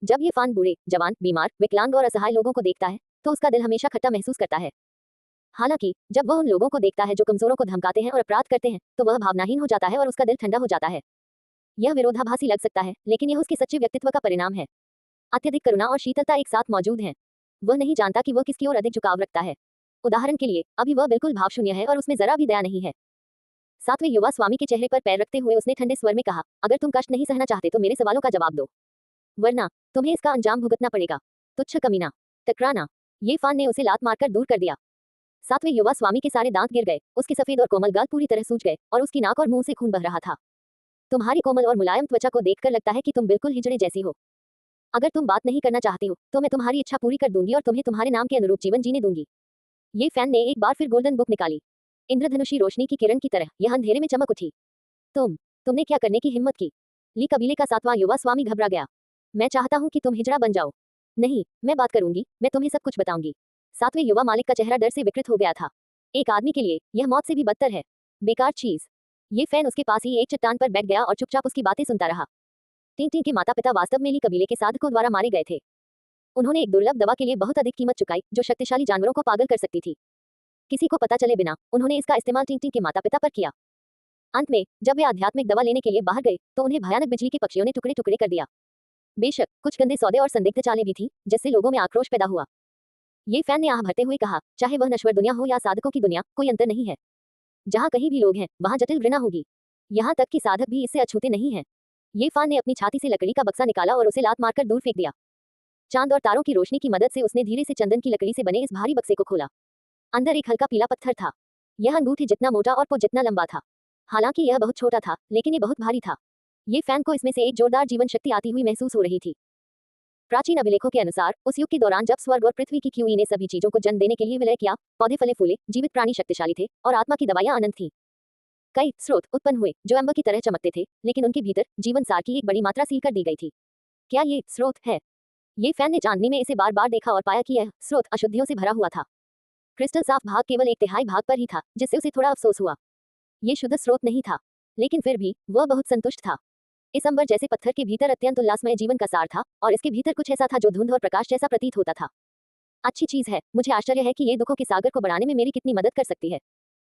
जब ये फान बूढ़े, जवान, बीमार, विकलांग और असहाय लोगों को देखता है तो उसका दिल हमेशा खट्टा महसूस करता है। हालांकि जब वह उन लोगों को देखता है जो कमजोरों को धमकाते हैं और अपराध करते हैं तो वह भावनाहीन हो जाता है और उसका दिल ठंडा हो जाता है। यह विरोधाभासी लग सकता है, लेकिन यह उसके सच्चे व्यक्तित्व का परिणाम है। अत्यधिक करुणा और शीतलता एक साथ मौजूद हैं। वह नहीं जानता कि वह किसकी ओर अधिक झुकाव रखता है। उदाहरण के लिए, अभी वह बिल्कुल भावशून्य है और उसमें जरा भी दया नहीं है। सातवें युवा स्वामी के चेहरे पर पैर रखते हुए उसने ठंडे स्वर में कहा, अगर तुम कष्ट नहीं सहना चाहते तो मेरे सवालों का जवाब दो, वरना तुम्हें इसका अंजाम भुगतना पड़ेगा। तुच्छ कमीना, टकराना। ये फान ने उसे लात मारकर दूर कर दिया। सातवें युवा स्वामी के सारे दांत गिर गए, उसके सफेद और कोमल गाल पूरी तरह सूज गए और उसकी नाक और मुंह से खून बह रहा था। तुम्हारी कोमल और मुलायम त्वचा को देखकर लगता है कि तुम बिल्कुल हिजड़े जैसी हो। अगर तुम बात नहीं करना चाहती हो तो मैं तुम्हारी इच्छा पूरी कर दूंगी और तुम्हें तुम्हारे नाम के अनुरूप जीवन जीने दूंगी। ये फैन ने एक बार फिर गोल्डन बुक निकाली। इंद्रधनुषी रोशनी की किरण की तरह यह अंधेरे में चमक उठी। तुमने क्या करने की हिम्मत की? ली कबीले का सातवां युवा स्वामी घबरा गया। मैं चाहता हूँ कि तुम हिजड़ा बन जाओ। नहीं, मैं बात करूंगी, मैं तुम्हें सब कुछ बताऊंगी। सातवें युवा मालिक का चेहरा डर से विकृत हो गया था। एक आदमी के लिए यह मौत से भी बदतर है। बेकार चीज। ये फैन उसके पास ही एक चट्टान पर बैठ गया और चुपचाप उसकी बातें सुनता रहा। टिंग टिंग के माता पिता वास्तव में ली कबीले के साधकों द्वारा मारे गए थे। उन्होंने एक दुर्लभ दवा के लिए बहुत अधिक कीमत चुकाई जो शक्तिशाली जानवरों को पागल कर सकती थी। किसी को पता चले बिना उन्होंने इसका इस्तेमाल टिंग टिंग के माता पिता पर किया। अंत में जब वे आध्यात्मिक दवा लेने के लिए बाहर गए तो उन्हें भयानक बिजली के पक्षियों ने टुकड़े टुकड़े कर दिया। बेशक कुछ गंदे सौदे और संदिग्ध चालें भी थी जिससे लोगों में आक्रोश पैदा हुआ। ये फैन ने आह भरते हुए कहा, चाहे वह नश्वर दुनिया हो या साधकों की दुनिया, कोई अंतर नहीं है। जहाँ कहीं भी लोग हैं वहाँ जटिल घृणा होगी। यहाँ तक कि साधक भी इससे अछूते नहीं हैं। ये फान ने अपनी छाती से लकड़ी का बक्सा निकाला और उसे लात मारकर दूर फेंक दिया। चांद और तारों की रोशनी की मदद से उसने धीरे से चंदन की लकड़ी से बने इस भारी बक्से को खोला। अंदर एक हल्का पीला पत्थर था। यह अंगूठी जितना मोटा और पो जितना लंबा था। हालांकि यह बहुत छोटा था, लेकिन ये बहुत भारी था। ये फैन को इसमें से एक जोरदार जीवन शक्ति आती हुई महसूस हो रही थी। प्राचीन अभिलेखों के अनुसार उस युग के दौरान जब स्वर्ग और पृथ्वी की क्यूई ने सभी चीजों को जन्म देने के लिए विलय किया, पौधे फले फूले, जीवित प्राणी शक्तिशाली थे और आत्मा की दवाइयां अनंत थी। कई स्रोत उत्पन्न हुए जो अम्बर की तरह चमकते थे, लेकिन उनके भीतर जीवन सार की एक बड़ी मात्रा सील कर दी गई थी। क्या ये स्रोत है? ये फैन ने चांदनी में इसे बार बार देखा और पाया कि यह स्रोत अशुद्धियों से भरा हुआ था। क्रिस्टल साफ भाग केवल एक तिहाई भाग पर ही था, जिससे उसे थोड़ा अफसोस हुआ। ये शुद्ध स्रोत नहीं था, लेकिन फिर भी वह बहुत संतुष्ट था। इस अंबर जैसे पत्थर के भीतर अत्यंत उल्लासमय जीवन का सार था और इसके भीतर कुछ ऐसा था जो धुंध और प्रकाश जैसा प्रतीत होता था। अच्छी चीज है, मुझे आश्चर्य है कि ये दुखों के सागर को बढ़ाने में मेरी कितनी मदद कर सकती है।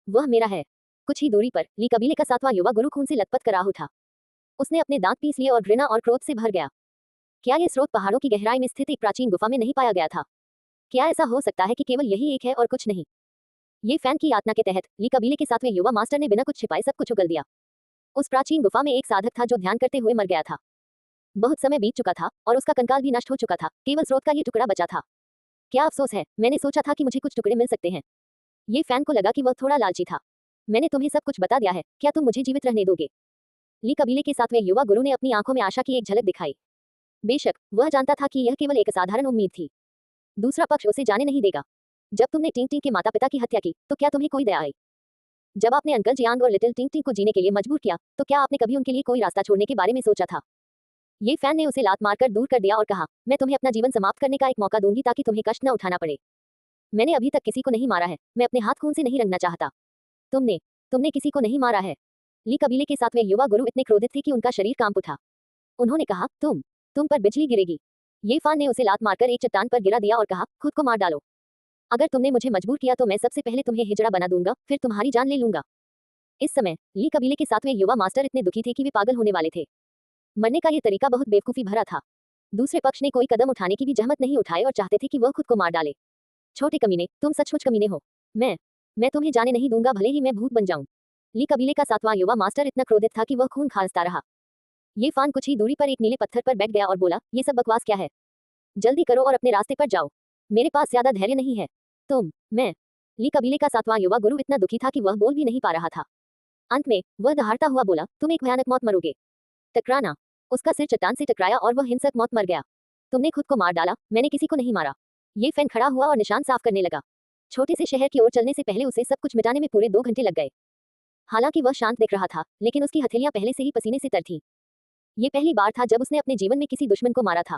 वह मेरा है। कुछ ही दूरी पर ली कबीले का सातवां युवा गुरु खून से लथपथ कर आह उठा। उसने अपने दांत पीस लिए और घृणा और क्रोध से भर गया। क्या यह स्रोत पहाड़ों की गहराई में स्थित एक प्राचीन गुफा में नहीं पाया गया था? क्या ऐसा हो सकता है कि केवल यही एक है और कुछ नहीं? ये फैन की यातना के तहत ली कबीले के सातवें युवा मास्टर ने बिना कुछ छिपाए सब कुछ उगल दिया। उस प्राचीन गुफा में एक साधक था जो ध्यान करते हुए मर गया था। बहुत समय बीत चुका था और उसका कंकाल भी नष्ट हो चुका था, केवल स्रोत का ये टुकड़ा बचा था। क्या अफसोस है, मैंने सोचा था कि मुझे कुछ टुकड़े मिल सकते हैं। ये फैन को लगा कि वह थोड़ा लालची था। मैंने तुम्हें सब कुछ बता दिया है, क्या तुम मुझे जीवित रहने दोगे? ली कबीले के सातवें युवा गुरु ने अपनी आंखों में आशा की एक झलक दिखाई। बेशक वह जानता था कि यह केवल एक असाधारण उम्मीद थी। दूसरा पक्ष उसे जाने नहीं देगा। जब तुमने टिंग टिंग के माता पिता की हत्या की तो क्या तुम्हें कोई दया आई? जब आपने अंकल जियांग और लिटिल टिंग टिंग को जीने के लिए मजबूर किया तो क्या आपने कभी उनके लिए कोई रास्ता छोड़ने के बारे में सोचा था? ये फैन ने उसे लात मारकर दूर कर दिया और कहा, मैं तुम्हें अपना जीवन समाप्त करने का एक मौका दूंगी ताकि तुम्हें कष्ट न उठाना पड़े। मैंने अभी तक किसी को नहीं मारा है, मैं अपने हाथ खून से नहीं रंगना चाहता। तुमने तुमने किसी को नहीं मारा है। ली कबीले के सातवें युवा गुरु इतने क्रोधित थे कि उनका शरीर कांप उठा। उन्होंने कहा, तुम पर बिजली गिरेगी। ये फान ने उसे लात मारकर एक चट्टान पर गिरा दिया और कहा, खुद को मार डालो। अगर तुमने मुझे मजबूर किया तो मैं सबसे पहले तुम्हें हिजड़ा बना दूंगा, फिर तुम्हारी जान ले लूंगा। इस समय ली कबीले के सातवें युवा मास्टर इतने दुखी थे कि वे पागल होने वाले थे। मरने का यह तरीका बहुत बेवकूफी भरा था। दूसरे पक्ष ने कोई कदम उठाने की भी जहमत नहीं उठाए और चाहते थे कि वह खुद को मार डाले। छोटे कमीने, तुम सचमुच कमीने हो। मैं तुम्हें जाने नहीं दूंगा, भले ही मैं भूत बन जाऊं। ली कबीले का सातवां युवा मास्टर इतना क्रोधित था कि वह खून खांसता रहा। ये फान कुछ ही दूरी पर एक नीले पत्थर पर बैठ गया और बोला, ये सब बकवास क्या है? जल्दी करो और अपने रास्ते पर जाओ। मेरे पास ज्यादा धैर्य नहीं है। मैं ली कबीले का सातवां युवा गुरु इतना दुखी था कि वह बोल भी नहीं पा रहा था। अंत में वह दहाड़ता हुआ बोला, तुम एक भयानक मौत मरोगे। टकराना। उसका सिर चट्टान से टकराया और वह हिंसक मौत मर गया। तुमने खुद को मार डाला, मैंने किसी को नहीं मारा। ये फैन खड़ा हुआ और निशान साफ करने लगा। छोटे से शहर की ओर चलने से पहले उसे सब कुछ मिटाने में पूरे 2 घंटे लग गए। हालांकि वह शांत दिख रहा था, लेकिन उसकी हथेलियां पहले से ही पसीने से तर थीं। ये पहली बार था जब उसने अपने जीवन में किसी दुश्मन को मारा था।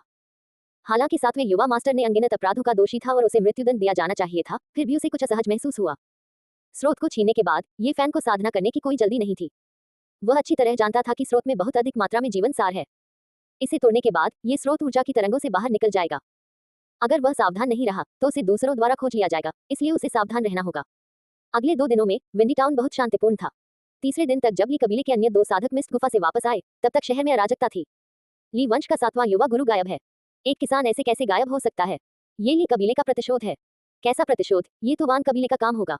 हालांकि सातवें युवा मास्टर ने अनगिनत अपराधों का दोषी था और उसे मृत्युदंड दिया जाना चाहिए था, फिर भी उसे कुछ असहज महसूस हुआ। स्रोत को छीनने के बाद ये फैन को साधना करने की कोई जल्दी नहीं थी। वह अच्छी तरह जानता था कि स्रोत में बहुत अधिक मात्रा में जीवन सार है। इसे तोड़ने के बाद ये स्रोत ऊर्जा की तरंगों से बाहर निकल जाएगा। अगर वह सावधान नहीं रहा तो उसे दूसरों द्वारा खोज लिया जाएगा, इसलिए उसे सावधान रहना होगा। अगले 2 दिनों में विंडी टाउन बहुत शांतिपूर्ण था। तीसरे दिन तक जब ली कबीले के अन्य 2 साधक मिस्ट गुफा से वापस आए, तब तक शहर में अराजकता थी। ली वंश का 7वां युवा गुरु गायब है। एक किसान ऐसे कैसे गायब हो सकता है? ये ली कबीले का प्रतिशोध है। कैसा प्रतिशोध? ये तो वान कबीले का काम होगा।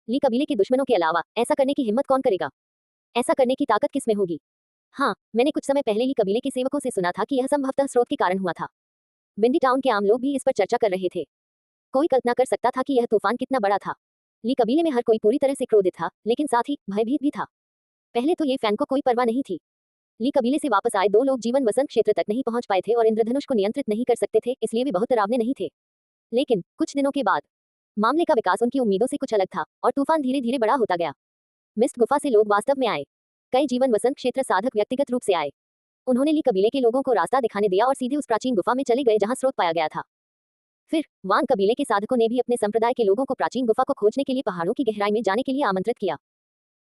ली कबीले के दुश्मनों के अलावा ऐसा करने की हिम्मत कौन करेगा? ऐसा करने की ताकत किस में होगी? हाँ, मैंने कुछ समय पहले ली कबीले के सेवकों से सुना था कि यह संभवतः स्रोत के कारण हुआ था। विंडी टाउन के आम लोग भी इस पर चर्चा कर रहे थे। कोई कल्पना कर सकता था कि यह तूफान कितना बड़ा था। ली कबीले में हर कोई पूरी तरह से क्रोधित था, लेकिन साथ ही भयभीत भी था। पहले तो ये फैन को कोई परवाह नहीं थी। ली कबीले से वापस आए 2 लोग जीवन वसंत क्षेत्र तक नहीं पहुंच पाए थे और इंद्रधनुष को नियंत्रित नहीं कर सकते थे, इसलिए वे बहुत डरावने नहीं थे। लेकिन कुछ दिनों के बाद मामले का विकास उनकी उम्मीदों से कुछ अलग था और तूफान धीरे धीरे बड़ा होता गया। मिस्ट गुफा से लोग वास्तव में आए। कई जीवन वसंत क्षेत्र साधक व्यक्तिगत रूप से आए। उन्होंने ली कबीले के लोगों को रास्ता दिखाने दिया और सीधे उस प्राचीन गुफा में चले गए जहां स्रोत पाया गया था। फिर वान कबीले के साधकों ने भी अपने संप्रदाय के लोगों को प्राचीन गुफा को खोजने के लिए पहाड़ों की गहराई में जाने के लिए आमंत्रित किया।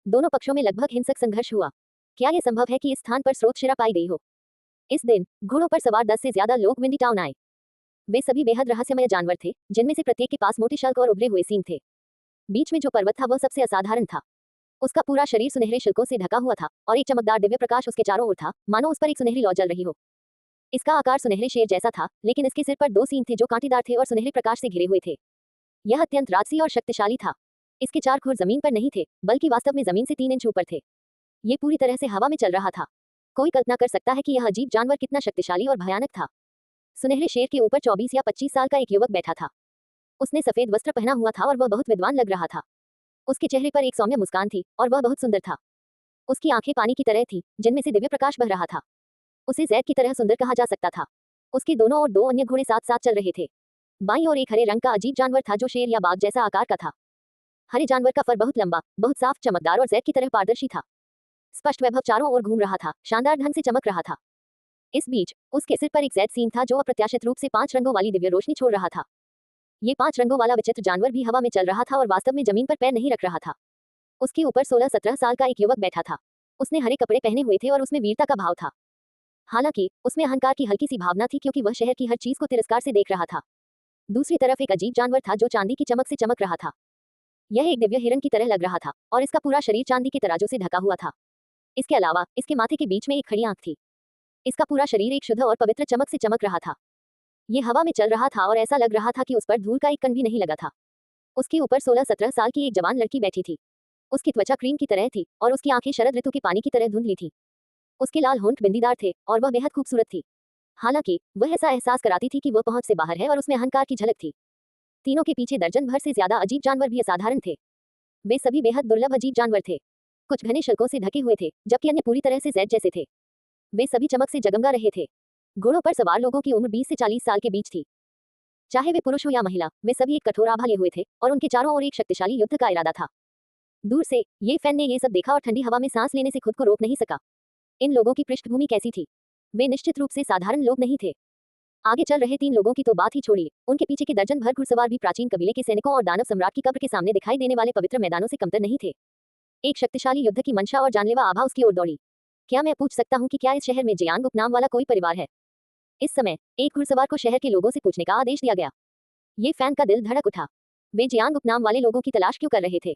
दोनों पक्षों में लगभग हिंसक संघर्ष हुआ। क्या यह संभव है कि इस स्थान पर स्रोत शिरा पाई गई हो? इस दिन घोड़ों पर सवार 10 से ज्यादा लोग विंडी टाउन आए। वे सभी बेहद रहस्यमय जानवर थे, जिनमें से प्रत्येक के पास मोटे शल्क और उभरे हुए सींग थे। बीच में जो पर्वत था वह सबसे असाधारण था। उसका पूरा शरीर सुनहरे शिल्कों से ढका हुआ था और एक चमकदार दिव्य प्रकाश उसके चारों ओर था, मानो उस पर एक सुनहरी लौ जल रही हो। इसका आकार सुनहरे शेर जैसा था, लेकिन इसके सिर पर 2 सींग थे जो कांटेदार थे और सुनहरे प्रकाश से घिरे हुए थे। यह अत्यंत राजसी और शक्तिशाली था। इसके 4 खुर जमीन पर नहीं थे, बल्कि वास्तव में जमीन से 3 इंच ऊपर थे। ये पूरी तरह से हवा में चल रहा था। कोई कल्पना कर सकता है कि यह अजीब जानवर कितना शक्तिशाली और भयानक था। सुनहरे शेर के ऊपर 24 या 25 साल का एक युवक बैठा था। उसने सफेद वस्त्र पहना हुआ था और वह बहुत विद्वान लग रहा था। उसके चेहरे पर एक सौम्य मुस्कान थी और वह बहुत सुंदर था। उसकी आंखें पानी की तरह थी, जिनमें से दिव्य प्रकाश बह रहा था। उसे जैद की तरह सुंदर कहा जा सकता था। उसके दोनों ओर 2 अन्य घोड़े साथ साथ चल रहे थे। बाईं ओर एक हरे रंग का अजीब जानवर था जो शेर या बाघ जैसा आकार का था। हरे जानवर का फर बहुत लंबा, बहुत साफ, चमकदार और जैद की तरह पारदर्शी था। स्पष्ट वैभव चारों ओर घूम रहा था, शानदार ढंग से चमक रहा था। इस बीच उसके सिर पर एक जैद सींग था जो अप्रत्याशित रूप से 5 रंगों वाली दिव्य रोशनी छोड़ रहा था। ये 5 रंगों वाला विचित्र जानवर भी हवा में चल रहा था और वास्तव में जमीन पर पैर नहीं रख रहा था। उसके ऊपर 16-17 साल का एक युवक बैठा था। उसने हरे कपड़े पहने हुए थे और उसमें वीरता का भाव था। हालांकि उसमें अहंकार की हल्की सी भावना थी, क्योंकि वह शहर की हर चीज को तिरस्कार से देख रहा था। दूसरी तरफ एक अजीब जानवर था जो चांदी की चमक से चमक रहा था। यह एक दिव्य हिरण की तरह लग रहा था और इसका पूरा शरीर चांदी के तराजू से ढका हुआ था। इसके अलावा इसके माथे के बीच में एक खड़ी आंख थी। इसका पूरा शरीर एक शुद्ध और पवित्र चमक से चमक रहा था। ये हवा में चल रहा था और ऐसा लग रहा था कि उस पर धूल का एक कण भी नहीं लगा था। उसके ऊपर 16-17 साल की एक जवान लड़की बैठी थी। उसकी त्वचा क्रीम की तरह थी और उसकी आंखें शरद ऋतु के पानी की तरह धुंधली थी। उसके लाल होंठ बिंदीदार थे और वह बेहद खूबसूरत थी। हालांकि वह ऐसा एहसास कराती थी कि वह पहुंच से बाहर है और उसमें अहंकार की झलक थी। तीनों के पीछे दर्जन भर से ज्यादा अजीब जानवर भी असाधारण थे। वे सभी बेहद दुर्लभ अजीब जानवर थे। कुछ घने शल्कों से ढके हुए थे, जबकि अन्य पूरी तरह से जैड जैसे थे। वे सभी चमक से जगमगा रहे थे। घोड़ों पर सवार लोगों की उम्र 20 से 40 साल के बीच थी। चाहे वे पुरुष हो या महिला, वे सभी एक कठोर आभा लिए हुए थे और उनके चारों ओर एक शक्तिशाली युद्ध का इरादा था। दूर से ये फैन ने ये सब देखा और ठंडी हवा में सांस लेने से खुद को रोक नहीं सका। इन लोगों की पृष्ठभूमि कैसी थी? वे निश्चित रूप से साधारण लोग नहीं थे। आगे चल रहे 3 लोगों की तो बात ही छोड़िए, उनके पीछे के दर्जन भर घुड़सवार भी प्राचीन कबीले के सैनिकों और दानव सम्राट की कब्र के सामने दिखाई देने वाले पवित्र मैदानों से कमतर नहीं थे। एक शक्तिशाली युद्ध की मंशा और जानलेवा आभा उसकी ओर दौड़ी। क्या मैं पूछ सकता हूँ कि क्या इस शहर में जियांग उपनाम वाला कोई परिवार है? इस समय एक घुड़सवार को शहर के लोगों से पूछने का आदेश दिया गया। ये फैन का दिल धड़क उठा। वे जियांग उपनाम वाले लोगों की तलाश क्यों कर रहे थे?